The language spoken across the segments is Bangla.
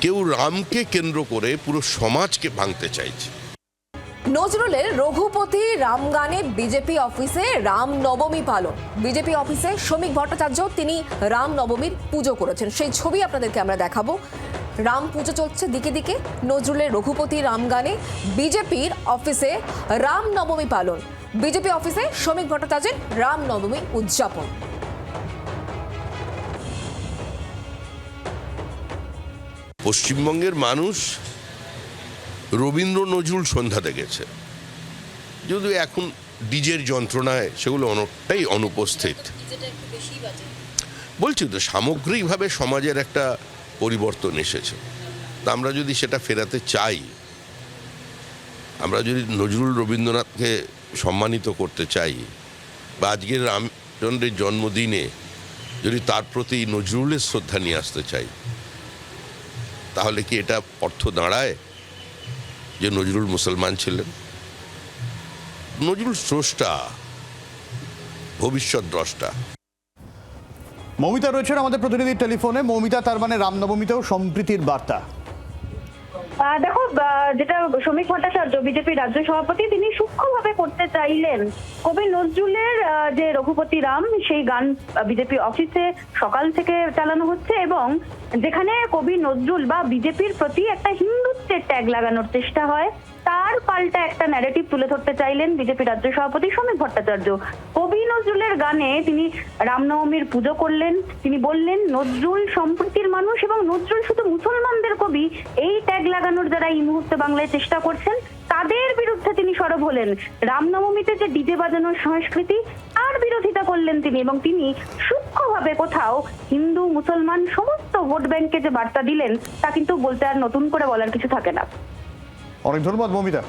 কেউ রামকে কেন্দ্র করে পুরো সমাজকে ভাঙতে চাইছে। নজরুলের রঘুপতি রাম গানে বিজেপি অফিসে রাম নবমী পালন। বিজেপি অফিসে শ্রমিক ভট্টাচার্য তিনি রাম নবমীর পুজো করেছেন, সেই ছবি আপনাদেরকে আমরা দেখাবো। রাম পুজো চলছে দিকে দিকে। নজরুলের রঘুপতি রাম গানে বিজেপির অফিসে রাম নবমী পালন। বিজেপি অফিসে শ্রমিক ভট্টাচার্যের রাম নবমী উদযাপন। পশ্চিমবঙ্গের মানুষ রবীন্দ্র নজরুল সন্ধ্যাতে গেছে, যদিও এখন ডিজের যন্ত্রণায় সেগুলো অনেকটাই অনুপস্থিত। বলছি তো, সামগ্রিকভাবে সমাজের একটা পরিবর্তন এসেছে। তা আমরা যদি সেটা ফেরাতে চাই, আমরা যদি নজরুল রবীন্দ্রনাথকে সম্মানিত করতে চাই, বা আজকের রামচন্দ্রের জন্মদিনে যদি তার প্রতি নজরুলের শ্রদ্ধা নিয়ে আসতে চাই, তাহলে কি এটা অর্থ দাঁড়ায় যে নজরুল মুসলমান ছিলেন? নজরুল স্রষ্টা, ভবিষ্যৎ দ্রষ্টা। মৌমিতা রয়েছেন আমাদের প্রতিনিধি টেলিফোনে। মৌমিতা, তার মানে রামনবমীতেও সম্প্রীতির বার্তা। দেখো, যেটা শ্রমিক ভট্টাচার্য বিজেপির রাজ্য সভাপতি তিনি সূক্ষ্মভাবে করতে চাইলেন, কবি নজরুলের যে রঘুপতি রাম সেই গান বিজেপি অফিসে সকাল থেকে চালানো হচ্ছে, এবং যেখানে কবি নজরুল বা বিজেপির প্রতি একটা হিন্দুত্বের ট্যাগ লাগানোর চেষ্টা হয়, তার পাল্টা একটা ন্যারেটিভ তুলে ধরতে চাইলেন বিজেপি রাজ্য সভাপতি শ্রমিক ভট্টাচার্য। কবি নজরুলের গানে তিনি রামনবমীর পুজো করলেন। তিনি বললেন নজরুল সম্প্রীতির মানুষ এবং নজরুল শুধু মুসলমানদের কবি, এই ট্যাগ লাগানোর যারা এই মুহূর্তে বাংলায় চেষ্টা করছেন তাদের বিরুদ্ধে তিনি সরব হলেন। রামনবমীতে যে ডিজে বাজানোর সংস্কৃতি তার বিরোধিতা করলেন তিনি, এবং তিনি সূক্ষ্মভাবে কোথাও হিন্দু মুসলমান সমস্ত ভোট ব্যাংকে যে বার্তা দিলেন তা কিন্তু বলতে আর নতুন করে বলার কিছু থাকে না। অনেক ধন্যবাদ মৌমিতা।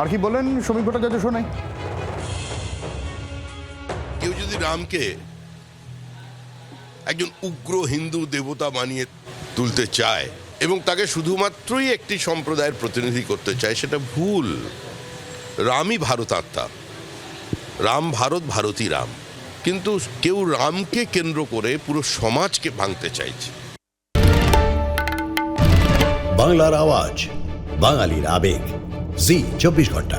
আর কি বলেন শ্রমিক ভট্টাচার্য শোনাই। কেউ যদি রামকে একজন উগ্র হিন্দু দেবতা বানিয়ে তুলতে চায় এবং তাকে শুধুমাত্রই একটি সম্প্রদায়ের প্রতিনিধি করতে চায়, সেটা ভুল। রামই ভারত আত্মা, রাম ভারত, ভারতই রাম। কিন্তু কেউ রামকে কেন্দ্র করে পুরো সমাজকে ভাঙতে চাইছে। বাংলার আওয়াজ, বাঙালির আবেগ, জি 24 ঘন্টা।